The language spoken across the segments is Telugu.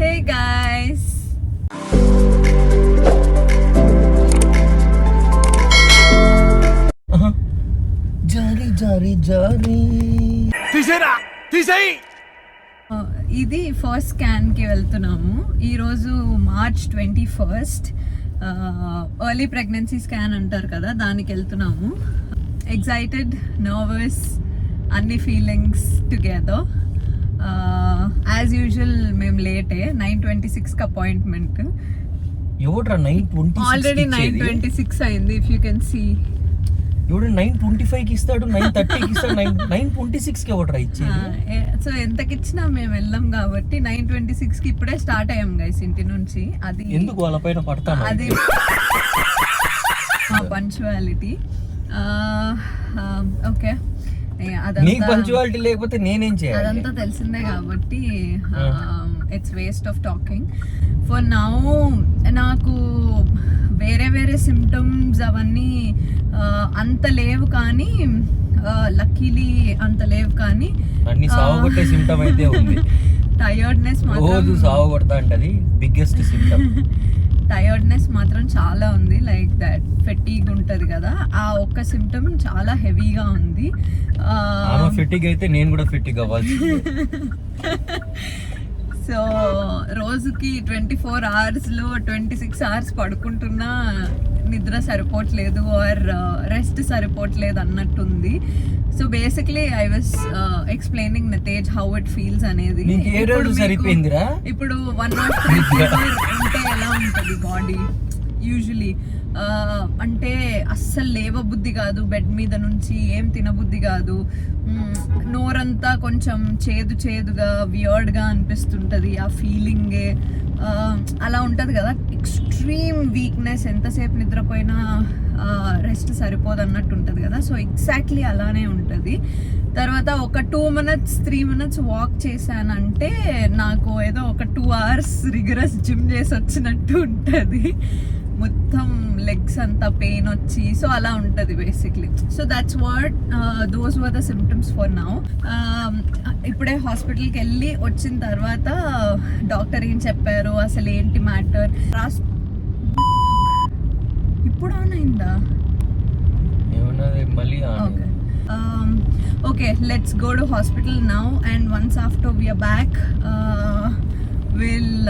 Hey guys. జారీ తీసేయ్. ఇది ఫస్ట్ స్కాన్కి వెళ్తున్నాము ఈరోజు March 21st. Early pregnancy scan అంటారు కదా, దానికి వెళ్తున్నాము. ఎక్సైటెడ్, నర్వస్, అన్ని ఫీలింగ్స్ టుగెదర్. యాజ్ యూజువల్ మేము లేటే 9:26కి అపాయింట్మెంట్. ఆల్రెడీ 9:26 అయింది. ఇఫ్ యూ కెన్ సీ, ఎవడు 9:25కి ఇస్తాడు, 9:30కి ఇస్తాడు, 9:26కి ఎవడరా ఇచ్చేది? సో ఎంతకిచ్చినా మేము వెళ్ళాం కాబట్టి 9:26కి ఇప్పుడే స్టార్ట్ అయ్యాం గైస్ ఇంటి నుంచి. అది ఎందుకు వాళ్ళ పైన పడతాను, అది పంచువాలిటీ. ఓకే, నీకు పంచువాలిటీ లేకపోతే నేనేం చేయాలి? అదంతా తెలిసిందే కాబట్టి it's waste of talking. For now నాకు వేరే వేరే సిమ్టమ్స్ అవన్నీ అంత లేవు, కానీ లక్కీలీ అంత లేవు, కానీ అన్ని సావగొట్టే సిమ్టమ్ అయితే ఉంది. టయర్డ్నెస్ రోజు సావగొడతా అంటది బిగ్గెస్ట్ సిమ్టమ్. టయర్డ్నెస్ మాత్రం చాలా ఉంది, లైక్ దట్ ఫెటీగ్ ఉంటది కదా, ఆ ఒక్క సిమ్టమ్ చాలా హెవీగా ఉంది. ఫెటీగ్ అయితే నేను కూడా ఫెటీగ్ అవ్వాలి. సో రోజుకి 24 hours-లో 26 hours పడుకుంటున్నా నిద్ర సరిపోవట్లేదు, ఆర్ రెస్ట్ సరిపోవట్లేదు అన్నట్టుంది. So basically I was explaining Nitej how it feels అనేది. ఇప్పుడు 103 fever ఉంటే ఎలా ఉంటుంది బాడీ యూజువలీ, అంటే అస్సలు లేవబుద్ధి కాదు, బెడ్ మీద నుంచి ఏం తినబుద్ధి కాదు, నోరంతా కొంచెం చేదుగా వియర్డ్గా అనిపిస్తుంటుంది, ఆ ఫీలింగే అలా ఉంటుంది కదా. ఎక్స్ట్రీమ్ వీక్నెస్, ఎంతసేపు నిద్రపోయినా రెస్ట్ సరిపోదు అన్నట్టు ఉంటుంది కదా. సో ఎగ్జాక్ట్లీ అలానే ఉంటుంది. తర్వాత ఒక 2 minutes 3 minutes వాక్ చేశానంటే నాకు ఏదో ఒక 2 hours రిగరస్ జిమ్ చేసి వచ్చినట్టు ఉంటుంది. మొత్తం లెగ్స్ అంతా పెయిన్ వచ్చి, సో అలా ఉంటుంది basically. So that's what those were the symptoms for now. ఇప్పుడే హాస్పిటల్కి వెళ్ళి వచ్చిన తర్వాత డాక్టర్ ఏం చెప్పారు, అసలు ఏంటి మ్యాటర్ ఇప్పుడు ఆన్ అయిందా? Okay, let's go to hospital now, and once after we are back, we'll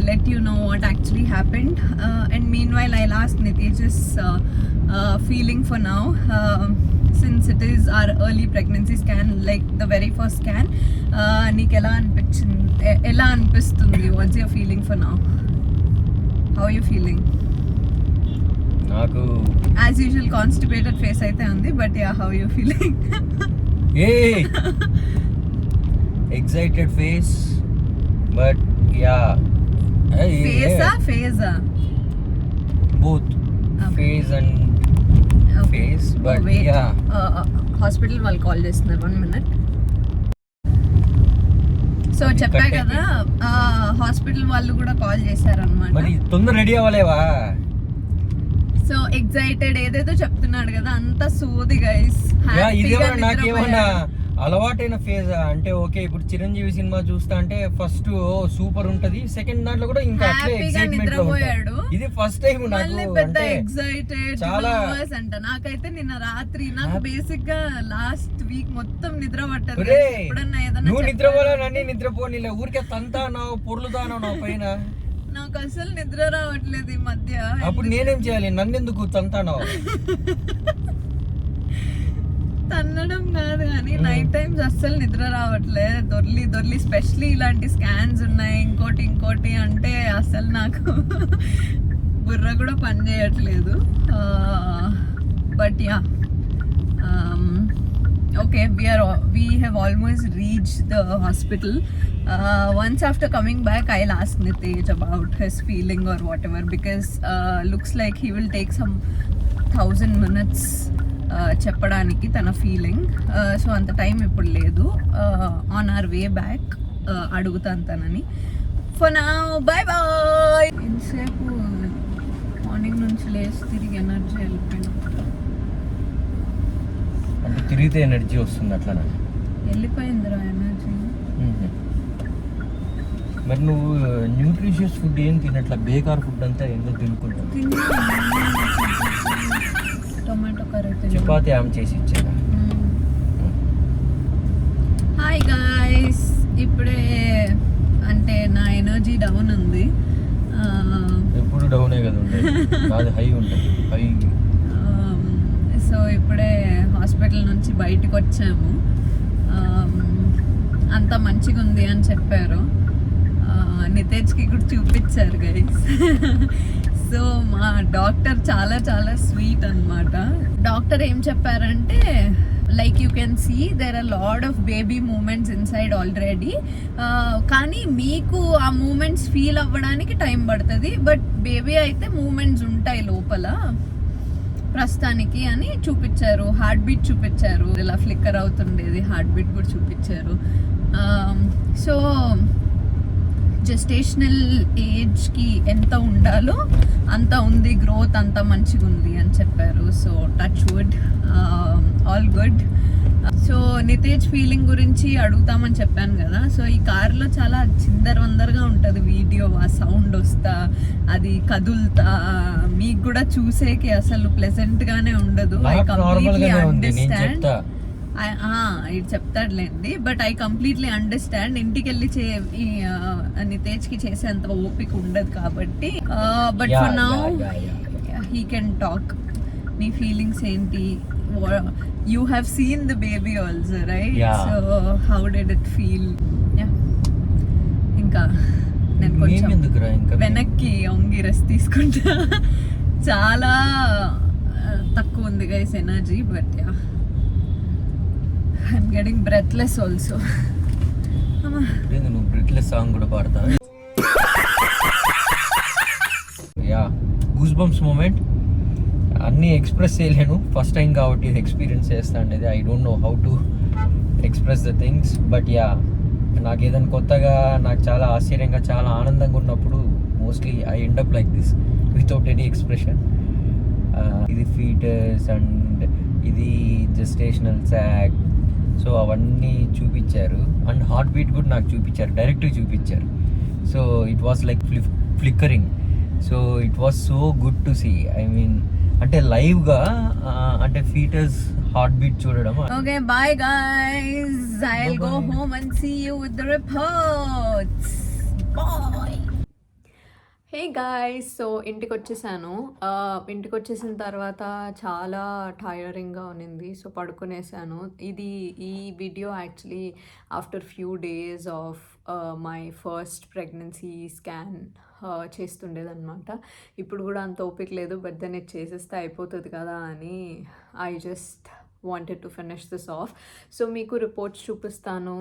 let you know what actually happened. And meanwhile, I'll ask Nitej's feeling for now, since it is our early pregnancy scan, like the very first scan. Neek ela anpistundi? What's your feeling for now? How are you feeling? నాకు as usual constipated face అయితే ఉంది, but yeah, how are you feeling? Excited face, but yeah, phase both face and face, but wait. yeah, hospital వాళ్ళు కాల్ చేస్తున్నారు, 1 minute. సో చెప్పా కదా, హాస్పిటల్ వాళ్ళు కూడా కాల్ చేశారు అన్నమాట. మరి తొందర రెడీ అవ్వలేవా? సో ఎక్సైటెడ్, ఏదేదో చెప్తున్నాడు కదా, అంతా సోది గైస్. నాకేమన్నా అలవాటైన ఫేజ్ అంటే ఓకే. ఇప్పుడు చిరంజీవి సినిమా చూస్తా అంటే ఫస్ట్ సూపర్ ఉంటది, సెకండ్ దాంట్లో కూడా ఇంకా అట్లే ఎక్సైట్మెంట్ లో ఉంటాడు. ఇది ఫస్ట్ టైం నాకు పెద్ద ఎక్సైటెడ్ చాలా అంట. నాకైతే నిన్న రాత్రి, నాకు బేసిక్ గా లాస్ట్ వీక్ మొత్తం నిద్ర పట్టదు. ఎప్పుడన్నా ఏదన్నా నువ్వు నిద్రపోవాలని నిద్రపోనిలే, ఊరికే తంతానావు పొర్లుతానావు నా పైన. నాకు అసలు నిద్ర రావట్లేదు ఈ మధ్య. అప్పుడు నేనేం చేయాలి? నన్నెందుకు తంతానావు? తన్నడం కాదు కానీ నైట్ టైమ్స్ అస్సలు నిద్ర రావట్లే, దొర్లి స్పెషలీ ఇలాంటి స్కాన్స్ ఉన్నాయి, ఇంకోటి అంటే అస్సలు నాకు బుర్ర కూడా పని చేయట్లేదు. But yeah, okay, we have almost reached the hospital. Once after coming back, I'll ask Nitej about his feeling or whatever, because looks like he will take some 1000 minutes చెప్పడానికి తన ఫీలింగ్. సో అంత టైం ఇప్పుడు లేదు. ఆన్ అవర్ వే బ్యాక్ అడుగుతాను తనని. For now bye bye. ఇంతసేపు మార్నింగ్ నుంచి లేచి తిరిగి ఎనర్జీ వెళ్ళిపోయినా. అంటే తిరిగితే ఎనర్జీ వస్తుంది, అట్లా వెళ్ళిపోయిందిరా ఎనర్జీ. మరి నువ్వు న్యూట్రిషియస్ ఫుడ్ ఏం తినట్లా, బేకార్ ఫుడ్ అంతా ఎందుకు తినుకుంటావు? టొమాటో కర్రీ చపాతి ఆమె చేసి ఇచ్చారా? హాయ్ గాయ్స్, ఇప్పుడే అంటే నా ఎనర్జీ డౌన్ ఉంది. ఎప్పుడు డౌనే కదా ఉండేది, అది హై ఉంటుంది హై. సో ఇప్పుడే హాస్పిటల్ నుంచి బయటకు వచ్చాము. అంత మంచిగా ఉంది అని చెప్పారు. నితేజ్కి కూడా చూపించారు గైస్. సో మా డాక్టర్ చాలా చాలా స్వీట్ అన్నమాట. డాక్టర్ ఏం చెప్పారంటే, like you can see there are lot of baby movements inside already, కానీ మీకు ఆ మూమెంట్స్ ఫీల్ అవ్వడానికి టైం పడుతుంది, బట్ బేబీ అయితే మూమెంట్స్ ఉంటాయి లోపల ప్రస్తుతానికి అని చూపించారు. హార్ట్ బీట్ చూపించారు, ఇలా ఫ్లిక్కర్ అవుతుండేది, హార్ట్ బీట్ కూడా చూపించారు. సో జెస్టేషనల్ ఏజ్కి ఎంత ఉండాలో అంత ఉంది, గ్రోత్ అంత మంచిగా ఉంది అని చెప్పారు. So touch wood, all good. So Nitej feeling గురించి అడుగుతామని చెప్పాను కదా. సో ఈ కార్లో చాలా చిందరవందరగా ఉంటుంది వీడియో, ఆ సౌండ్ వస్తా, అది కదులుతా, మీకు కూడా చూసేకి అసలు ప్లెజెంట్గానే ఉండదు. ఐ కంప్లీట్లీ అండర్స్టాండ్, ఇది చెప్తాడులేండి, బట్ ఐ కంప్లీట్లీ అండర్స్టాండ్. ఇంటికి వెళ్ళి నితేజ్కి చేసేంత ఓపిక ఉండదు కాబట్టి, but for now he can talk. నీ ఫీలింగ్స్ ఏంటి? You have seen the baby also right? So how did it feel? ఇంకా నేను కొంచెం వెనక్కి ఒంగి రెస్ట్ తీసుకుంటా. చాలా తక్కువ ఉంది guys energy, but ya I'm getting breathless also. నువ్వు బ్రెత్లెస్ సాంగ్ కూడా పాడతా? Ya, goose bumps moment. అన్నీ ఎక్స్ప్రెస్ చేయలేను, ఫస్ట్ టైం కాబట్టి ఇది ఎక్స్పీరియన్స్ చేస్తా అనేది. I don't know how to express the things, but ya, నాకు ఏదైనా కొత్తగా, నాకు చాలా ఆశ్చర్యంగా, చాలా ఆనందంగా ఉన్నప్పుడు mostly I end up like this without any expression. ఇది ఫీటస్ అండ్ ఇది జెస్టేషనల్ సాక్, సో అవన్నీ చూపించారు. అండ్ హార్ట్ బీట్ కూడా నాకు చూపించారు, డైరెక్ట్గా చూపించారు. So it was like flickering. So it was so good to see. I mean అంటే లైవ్గా, అంటే ఫీటస్ హార్ట్ బీట్ చూడడం. Okay, bye guys, I'll go home and see you with the reports. Bye. Hey guys, so ఇంటికి వచ్చేసాను. ఇంటికి వచ్చేసిన తర్వాత చాలా టైరింగ్గా ఉన్నింది, సో పడుకునేసాను. ఈ video actually after few days of my first pregnancy scan చేస్తుండేదన్నమాట. ఇప్పుడు కూడా అంత ఓపిక లేదు, బట్ దెన్ ఇది చేసేస్తే అయిపోతుంది కదా అని I just wanted to finish this off. So మీకు రిపోర్ట్స్ చూపిస్తాను,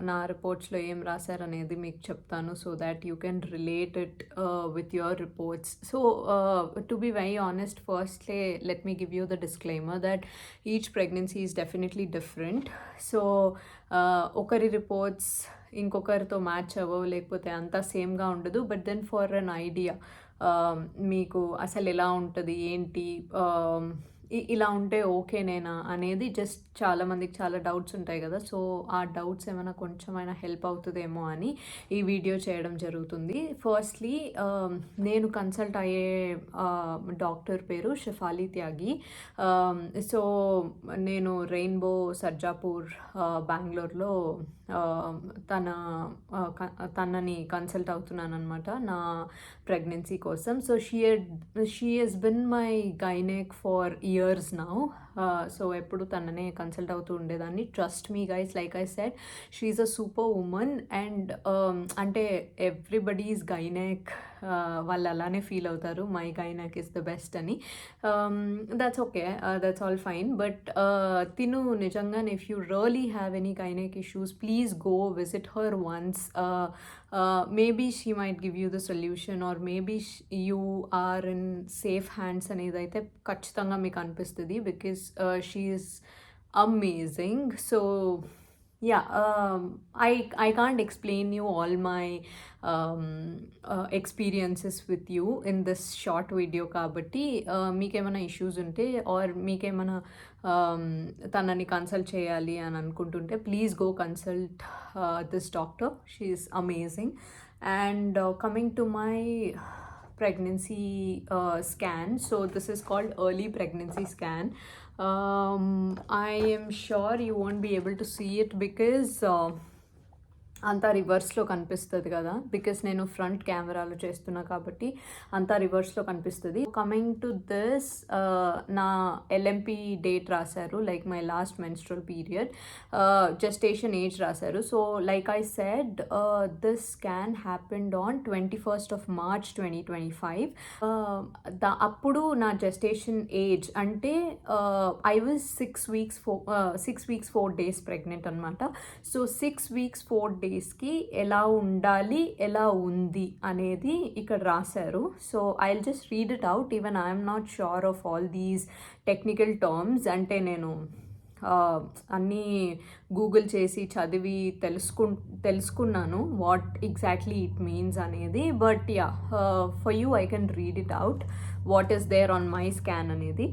నా రిపోర్ట్స్లో ఏం రాశారనేది మీకు చెప్తాను, so that you can relate it with your reports. So to be very honest, firstly let me give you the disclaimer that each pregnancy is definitely different. So ఒకరి రిపోర్ట్స్ ఇంకొకరితో మ్యాచ్ అవ్వవు, లేకపోతే అంతా సేమ్గా ఉండదు. But then for an idea, మీకు అసలు ఎలా ఉంటుంది ఏంటి, ఇలా ఉంటే ఓకేనేనా అనేది జస్ట్ చాలామందికి చాలా డౌట్స్ ఉంటాయి కదా. సో ఆ డౌట్స్ ఏమైనా కొంచెమైనా హెల్ప్ అవుతుందేమో అని ఈ వీడియో చేయడం జరుగుతుంది. ఫస్ట్లీ, నేను కన్సల్ట్ అయ్యే డాక్టర్ పేరు షెఫాలి త్యాగి. సో నేను రెయిన్బో సర్జాపూర్ బెంగళూరులో తనని కన్సల్ట్ అవుతున్నాను అనమాట నా ప్రెగ్నెన్సీ కోసం. So she has been my gynaec for years now. So ఎప్పుడు తననే కన్సల్ట్ అవుతూ ఉండేదాన్ని. Trust me guys, like I said, she is a super women. And అంటే ఎవ్రీబడీస్ గైనెక్ వాళ్ళు అలానే ఫీల్ అవుతారు, my gynaec is the best అని. That's okay, that's all fine. But తిను నిజంగానే, if you really have any gynaec issues, please go visit her once. Maybe she might give you the solution, or maybe you are in safe hands అనేది అయితే ఖచ్చితంగా మీకు అనిపిస్తుంది, because she is amazing. So yeah, I can't explain you all my experiences with you in this short video కాబట్టి మీకేమైనా ఇష్యూస్ ఉంటే ఆర్ మీకేమైనా తనని కన్సల్ట్ చేయాలి అని అనుకుంటుంటే please go consult this doctor she is amazing. And coming to my pregnancy scan, so this is called early pregnancy scan. I am sure you won't be able to see it because అంతా రివర్స్లో కనిపిస్తుంది కదా, బికాస్ నేను ఫ్రంట్ కెమెరాలో చేస్తున్నా కాబట్టి అంతా రివర్స్లో కనిపిస్తుంది. కమింగ్ టు దిస్, నా ఎల్ఎంపి డేట్ రాశారు, like my last menstrual period, gestation age రాశారు. So like I said, this scan happened on 21st of March 2025. అప్పుడు నా జెస్టేషన్ ఏజ్ అంటే I was 6 weeks 4 days pregnant అనమాట. సో 6 weeks 4 daysకి ఎలా ఉండాలి, ఎలా ఉంది అనేది ఇక్కడ రాశారు. So I will just read it out. Even I'm not sure of all these technical terms. అంటే నేను అన్నీ గూగుల్ చేసి చదివి తెలుసుకున్నాను వాట్ ఎగ్జాక్ట్లీ ఇట్ మీన్స్ అనేది. But ya, for you I can read it out what is there on my scan అనేది.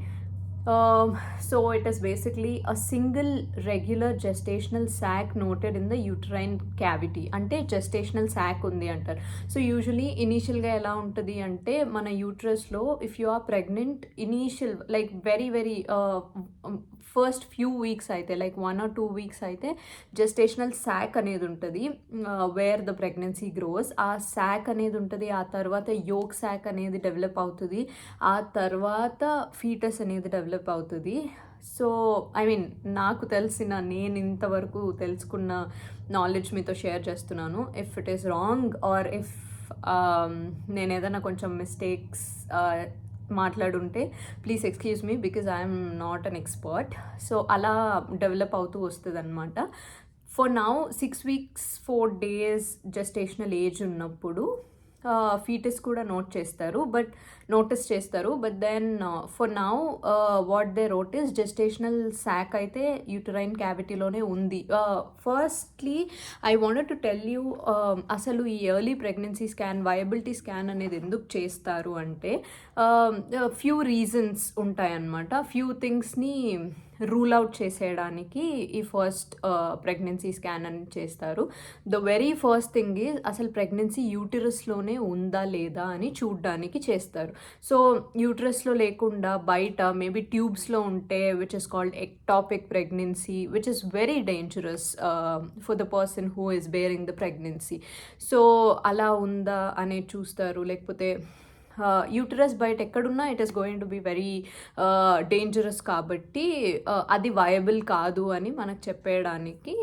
So it is basically a single regular gestational sac noted in the uterine cavity. అంటే gestational sac ఉంది అంటారు. సో యూజువలీ ఇనీషియల్గా ఎలా ఉంటుంది అంటే మన యూట్రస్లో if you are pregnant, initial like very first few weeks అయితే, లైక్ 1 or 2 weeks అయితే జెస్టేషనల్ శాక్ అనేది ఉంటుంది, వేర్ ద ప్రెగ్నెన్సీ గ్రోస్. ఆ శాక్ అనేది ఉంటుంది, ఆ తర్వాత యోక్ శాక్ అనేది డెవలప్ అవుతుంది, ఆ తర్వాత ఫీటస్ అనేది డెవలప్ అవుతుంది. సో ఐ మీన్ నాకు నేను ఇంతవరకు తెలుసుకున్న నాలెడ్జ్ మీతో షేర్ చేస్తున్నాను. If it is wrong or if నేను ఏదైనా కొంచెం మిస్టేక్స్ మాట్లాడుంటే please excuse me, because I'm not an expert. So అలా డెవలప్ అవుతూ వస్తుంది అనమాట. For now 6 weeks 4 days gestational age ఉన్నప్పుడు ఫీటస్ కూడా నోటీస్ చేస్తారు. But then for now what they wrote is gestational sac అయితే యూటరైన్ క్యావిటీలోనే ఉంది. Firstly I wanted to tell you, అసలు ఈ early pregnancy scan, viability scan అనేది ఎందుకు చేస్తారు అంటే ఫ్యూ రీజన్స్ ఉంటాయన్నమాట. ఫ్యూ థింగ్స్ని రూల్ అవుట్ చేసేయడానికి ఈ ఫస్ట్ ప్రెగ్నెన్సీ స్కాన్ అని చేస్తారు. The very first thing is అసలు ప్రెగ్నెన్సీ యూటరస్లోనే ఉందా లేదా అని చూడ్డానికి చేస్తారు. సో యూటరస్లో లేకుండా బయట మేబీ ట్యూబ్స్లో ఉంటే, which is called ectopic pregnancy, which is very dangerous for the person who is bearing the pregnancy. So అలా ఉందా అనేది చూస్తారు. లేకపోతే యూటరస్ బయట ఎక్కడున్నా it is going to be very dangerous కాబట్టి అది వయబుల్ కాదు అని మనకు చెప్పేయడానికి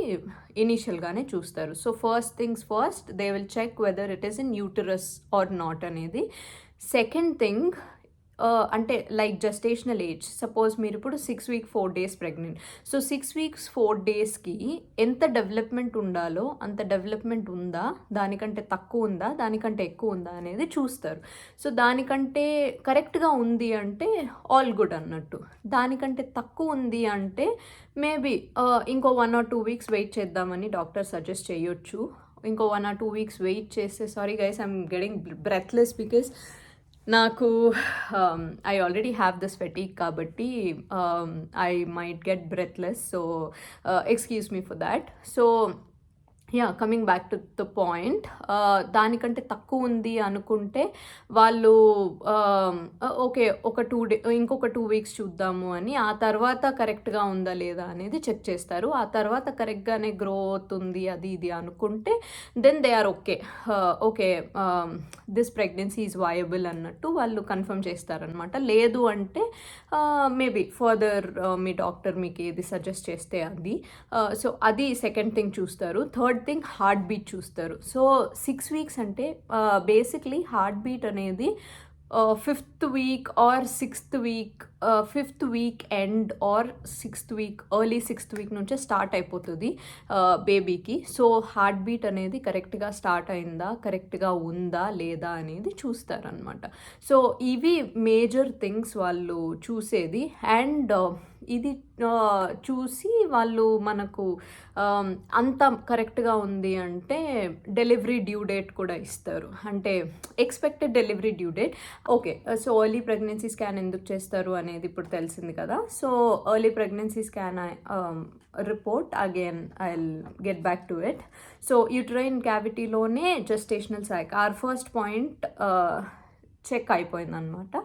ఇనీషియల్గానే చూస్తారు. So first things first, they will check whether it is in uterus or not అనేది. సెకండ్ థింగ్ అంటే లైక్ జెస్టేషనల్ ఏజ్, సపోజ్ మీరు ఇప్పుడు 6 weeks 4 days pregnant. So 6 weeks 4 daysకి ఎంత డెవలప్మెంట్ ఉండాలో అంత డెవలప్మెంట్ ఉందా, దానికంటే తక్కువ ఉందా, దానికంటే ఎక్కువ ఉందా అనేది చూస్తారు. సో దానికంటే కరెక్ట్గా ఉంది అంటే ఆల్ గుడ్ అన్నట్టు. దానికంటే తక్కువ ఉంది అంటే మేబీ ఇంకో 1 or 2 weeks వెయిట్ చేద్దామని డాక్టర్ సజెస్ట్ చేయొచ్చు. ఇంకో 1 or 2 weeks వెయిట్ చేస్తే, sorry guys I'm getting breathless because నాకు I already have this fatigue కాబట్టి I might get breathless. So excuse me for that. So yeah, coming back to the point, దానికంటే తక్కువ ఉంది అనుకుంటే వాళ్ళు ఓకే ఇంకొక 2 weeks చూద్దాము అని, ఆ తర్వాత కరెక్ట్గా ఉందా లేదా అనేది చెక్ చేస్తారు. ఆ తర్వాత కరెక్ట్గానే గ్రో అవుతుంది అది ఇది అనుకుంటే then they are okay this pregnancy is viable అన్నట్టు వాళ్ళు కన్ఫర్మ్ చేస్తారనమాట. లేదు అంటే మేబీ ఫర్దర్ మీ డాక్టర్ మీకు ఏది సజెస్ట్ చేస్తే అది. సో అది సెకండ్ థింగ్ చూస్తారు. థర్డ్ థింగ్ హార్ట్ బీట్ చూస్తారు. సో 6 weeks అంటే బేసిక్లీ హార్ట్ బీట్ అనేది 5th week or 6th week, 5th week end or 6th week, early 6th week నుంచే స్టార్ట్ అయిపోతుంది బేబీకి. సో హార్ట్ బీట్ అనేది కరెక్ట్గా స్టార్ట్ అయిందా, కరెక్ట్గా ఉందా లేదా అనేది చూస్తారనమాట. సో ఇవి మేజర్ థింగ్స్ వాళ్ళు చూసేది. అండ్ ఇది చూసి వాళ్ళు మనకు అంత కరెక్ట్గా ఉంది అంటే డెలివరీ డ్యూ డేట్ కూడా ఇస్తారు, అంటే expected delivery due date. Okay, so early pregnancy scan ఎందుకు చేస్తారు అనేది ఇప్పుడు తెలిసింది కదా. So early pregnancy scan report again I will get back to it. So uterine క్యావిటీలోనే gestational sac or first point check అయిపోయిందనమాట.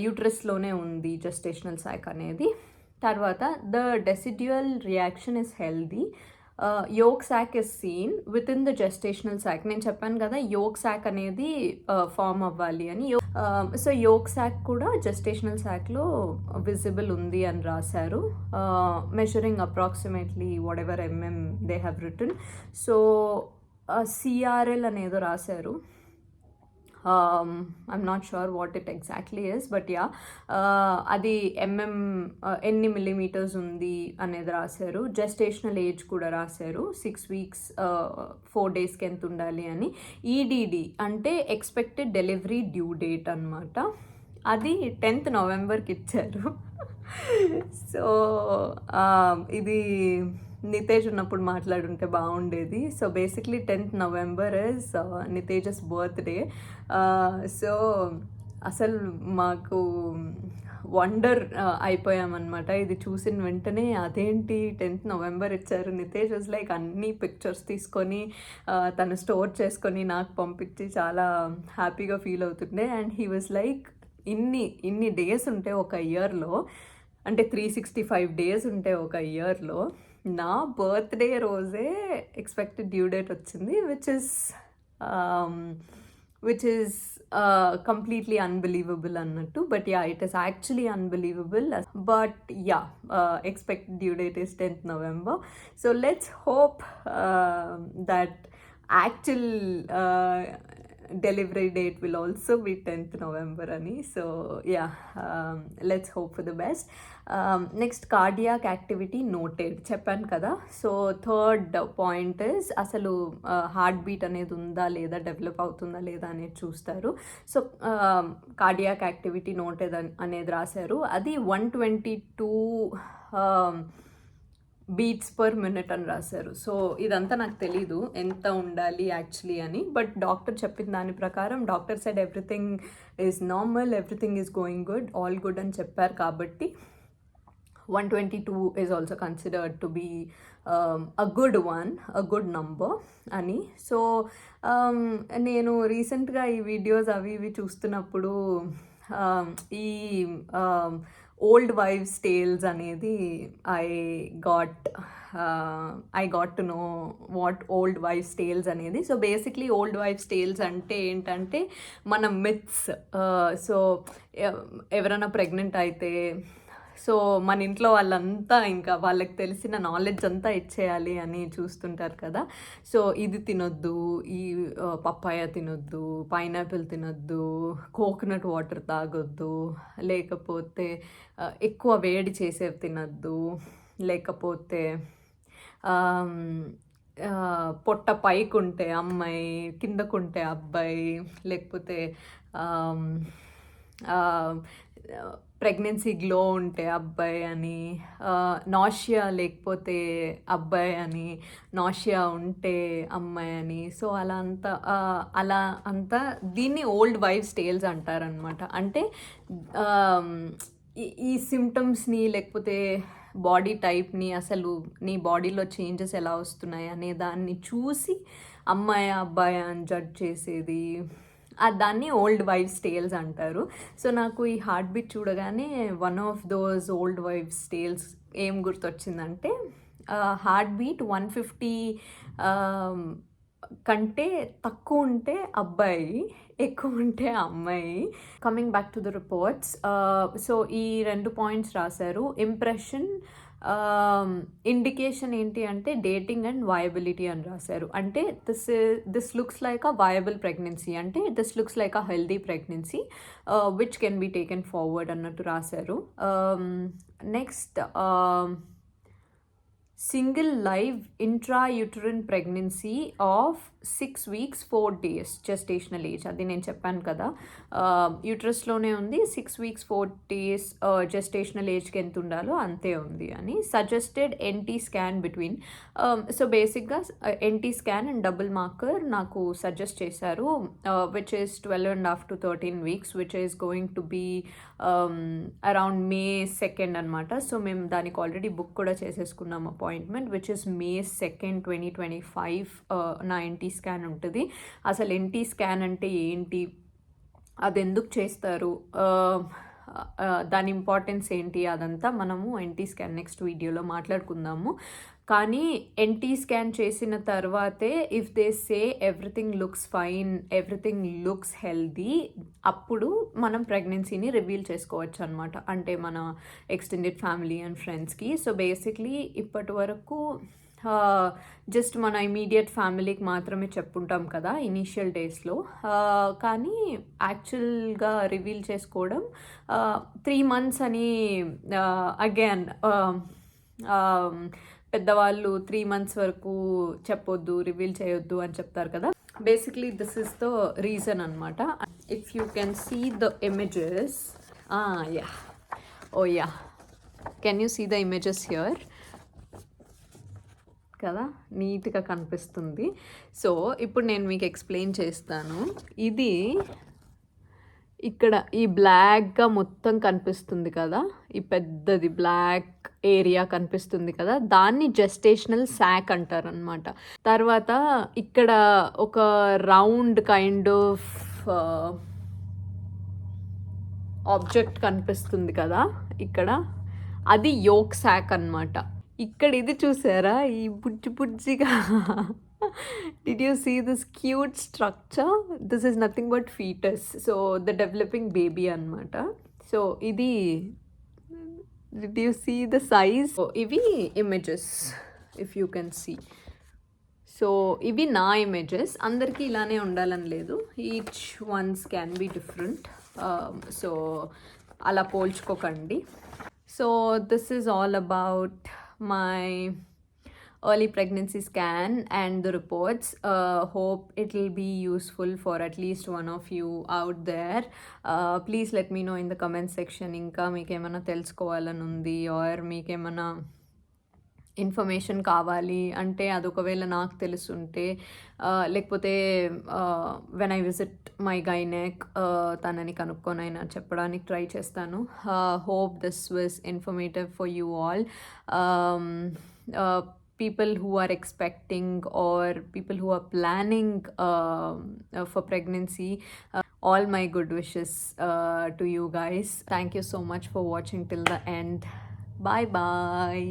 యూట్రస్లోనే ఉంది జెస్టేషనల్ సైక్ అనేది. తర్వాత the decidual reaction is healthy, yolk sac is seen within the gestational sac. నేను చెప్పాను కదా యోక్ సాక్ అనేది ఫామ్ అవ్వాలి అని. సో యోక్ సాక్ కూడా జెస్టేషనల్ సాక్లో విజిబుల్ ఉంది అని రాశారు, measuring approximately what ever they have return. So CRL అనేదో రాశారు. I'm not sure what it exactly is, but yeah, అది ఎన్ని మిల్లీమీటర్స్ ఉంది అనేది రాశారు. జెస్టేషనల్ ఏజ్ కూడా రాశారు, 6 weeks 4 daysకి ఎంత ఉండాలి అని. ఈడిడి అంటే ఎక్స్పెక్టెడ్ డెలివరీ డ్యూ డేట్ అనమాట. అది 10th Novemberకి ఇచ్చారు. సో ఇది నితేజ్ ఉన్నప్పుడు మాట్లాడుంటే బాగుండేది. So basically 10th November is Nitej's birthday. So అసలు మాకు వండర్ అయిపోయామన్నమాట ఇది చూసిన వెంటనే. అదేంటి 10th November ఇచ్చారు. నితేజ్ వాజ్ లైక్ అన్ని పిక్చర్స్ తీసుకొని తను స్టోర్ చేసుకొని నాకు పంపించి చాలా హ్యాపీగా ఫీల్ అవుతుండే. అండ్ హీ వాజ్ లైక్ ఇన్ని డేస్ ఉంటే ఒక ఇయర్లో, అంటే 365 days ఉంటే ఒక ఇయర్లో నా బర్త్డే రోజే ఎక్స్పెక్టెడ్ డ్యూ డేట్ వచ్చింది, విచ్ ఈస్ కంప్లీట్లీ అన్బిలీవబుల్ అన్నట్టు. But yeah, it is actually unbelievable. But yeah, expected due date is 10th November. So let's hope that actual delivery date will also be 10th November అని. So yeah, let's hope for the best. Next cardiac activity noted చెప్పాను కదా. సో థర్డ్ పాయింట్ ఇస్ అసలు హార్ట్ బీట్ అనేది ఉందా లేదా, డెవలప్ అవుతుందా లేదా అనేది చూస్తారు. సో కార్డియాక్ యాక్టివిటీ నోటెడ్ అనేది రాశారు. అది 122 beats per minute అని రాశారు. సో ఇదంతా నాకు తెలీదు ఎంత ఉండాలి యాక్చువల్లీ అని. బట్ డాక్టర్ చెప్పిన దాని ప్రకారం, doctor said everything is normal, everything is going good, all good అని చెప్పారు. కాబట్టి 122 is also considered to be a good one, a good number అని. సో నేను రీసెంట్గా ఈ వీడియోస్ అవి ఇవి చూస్తున్నప్పుడు ఈ ఓల్డ్ వైవ్స్ టేల్స్ అనేది I got to know what old wives tales అనేది. So basically old wives tales అంటే ఏంటంటే మన మిత్స్. సో ఎవరైనా ప్రెగ్నెంట్ అయితే సో మన ఇంట్లో వాళ్ళంతా ఇంకా వాళ్ళకి తెలిసిన నాలెడ్జ్ అంతా ఇచ్చేయాలి అని చూస్తుంటారు కదా. సో ఇది తినొద్దు, ఈ పప్పాయ తినొద్దు, పైనాపిల్ తినొద్దు, కోకోనట్ వాటర్ తాగొద్దు, లేకపోతే ఎక్కువ వేడి చేసేవి తినొద్దు, లేకపోతే పొట్ట పైకుంటే అమ్మాయి, కిందకుంటే అబ్బాయి, లేకపోతే ప్రెగ్నెన్సీ గ్లో ఉంటే అబ్బాయి అని, నాషియా లేకపోతే అబ్బాయి అని, నాషియా ఉంటే అమ్మాయి అని. సో అలా అంతా దీన్ని ఓల్డ్ వైవ్స్ టేల్స్ అంటారనమాట. అంటే ఈ సిమ్టమ్స్ని లేకపోతే బాడీ టైప్ని, అసలు నీ బాడీలో చేంజెస్ ఎలా వస్తున్నాయి అనే దాన్ని చూసి అమ్మాయి అబ్బాయి అని జడ్జ్ చేసేది, దాన్ని ఓల్డ్ వైవ్స్ టేల్స్ అంటారు. సో నాకు ఈ హార్ట్ బీట్ చూడగానే one of those old wives tales ఏం గుర్తొచ్చిందంటే, హార్ట్ బీట్ 150 కంటే తక్కువ ఉంటే అబ్బాయి, ఎక్కువ ఉంటే అమ్మాయి. Coming back to the reports, so ఈ 2 పాయింట్స్ రాశారు. ఇంప్రెషన్, ఇండికేషన్ ఏంటి అంటే డేటింగ్ అండ్ వయబిలిటీ అని రాశారు. అంటే this looks like a viable pregnancy, అంటే this looks like a healthy pregnancy which can be taken forward అన్నట్టు రాశారు. Next, single live intrauterine pregnancy of 6 weeks 4 days gestational age. అది నేను చెప్పాను కదా, యూట్రస్లోనే ఉంది. 6 weeks 4 days జెస్టేషనల్ ఏజ్కి ఎంత ఉండాలో అంతే ఉంది అని. Suggested NT scan between, so బేసిక్గా NT scan and double marker నాకు సజెస్ట్ చేశారు, which is 12.5 to 13 weeks, which is going to be around May 2nd అనమాట. సో మేము దానికి ఆల్రెడీ బుక్ కూడా చేసేసుకున్నాం appointment, which is May 2nd 2025. నా ఎన్టీ స్కాన్ ఉంటుంది. అసలు ఎన్టీ స్కాన్ అంటే ఏంటి, అది ఎందుకు చేస్తారు, దాని ఇంపార్టెన్స్ ఏంటి, అదంతా మనము ఎన్టీ స్కాన్ నెక్స్ట్ వీడియోలో మాట్లాడుకుందాము. కానీ ఎన్టీ స్కాన్ చేసిన తర్వాతే if they say everything looks fine, everything looks healthy, అప్పుడు మనం ప్రెగ్నెన్సీని రివీల్ చేసుకోవచ్చు అనమాట, అంటే మన ఎక్స్టెండెడ్ ఫ్యామిలీ అండ్ ఫ్రెండ్స్కి. సో బేసిక్లీ ఇప్పటి వరకు జస్ట్ మన ఇమీడియట్ ఫ్యామిలీకి మాత్రమే చెప్పుంటాం కదా ఇనీషియల్ డేస్లో, కానీ యాక్చువల్గా రివీల్ చేసుకోవడం 3 months అని అగైన్ పెద్దవాళ్ళు 3 months వరకు చెప్పొద్దు, రివీల్ చేయొద్దు అని చెప్తారు కదా. Basically this is the reason అనమాట. If you can see the images, yeah, oh yeah, can you see the images here కదా, నీట్గా కనిపిస్తుంది. సో ఇప్పుడు నేను మీకు ఎక్స్ప్లెయిన్ చేస్తాను. ఇది ఇక్కడ ఈ బ్లాక్గా మొత్తం కనిపిస్తుంది కదా, ఈ పెద్దది బ్లాక్ ఏరియా కనిపిస్తుంది కదా, దాన్ని జెస్టేషనల్ సాక్ అంటారు అనమాట. తర్వాత ఇక్కడ ఒక రౌండ్ కైండ్ ఆఫ్ ఆబ్జెక్ట్ కనిపిస్తుంది కదా ఇక్కడ, అది యోక్ సాక్ అన్నమాట. ఇక్కడ ఇది చూసారా, ఈ బుజ్జి బుజ్జిగా, did you see this cute structure? This is nothing but fetus, so the developing baby అన్నమాట. సో ఇది, did you see the size? So ఇవి images, if you can see. So ఇవి నా ఇమేజెస్, అందరికీ ఇలానే ఉండాలని లేదు, each ones can be different. So అలా పోల్చుకోకండి. So this is all about my early pregnancy scan and the reports. Hope it will be useful for at least one of you out there. Please let me know in the comment section ఇంకా మీకు ఏమైనా తెలుసుకోవాలని ఉంది, ఆర్ మీకు ఏమైనా ఇన్ఫర్మేషన్ కావాలి అంటే అది ఒకవేళ నాకు తెలుసుంటే, లేకపోతే when I visit my gynaec తనని కనుక్కొనైనా చెప్పడానికి ట్రై చేస్తాను. Hope this was informative for you all. People who are expecting or people who are planning for pregnancy, all my good wishes to you guys. Thank you so much for watching till the end. Bye bye.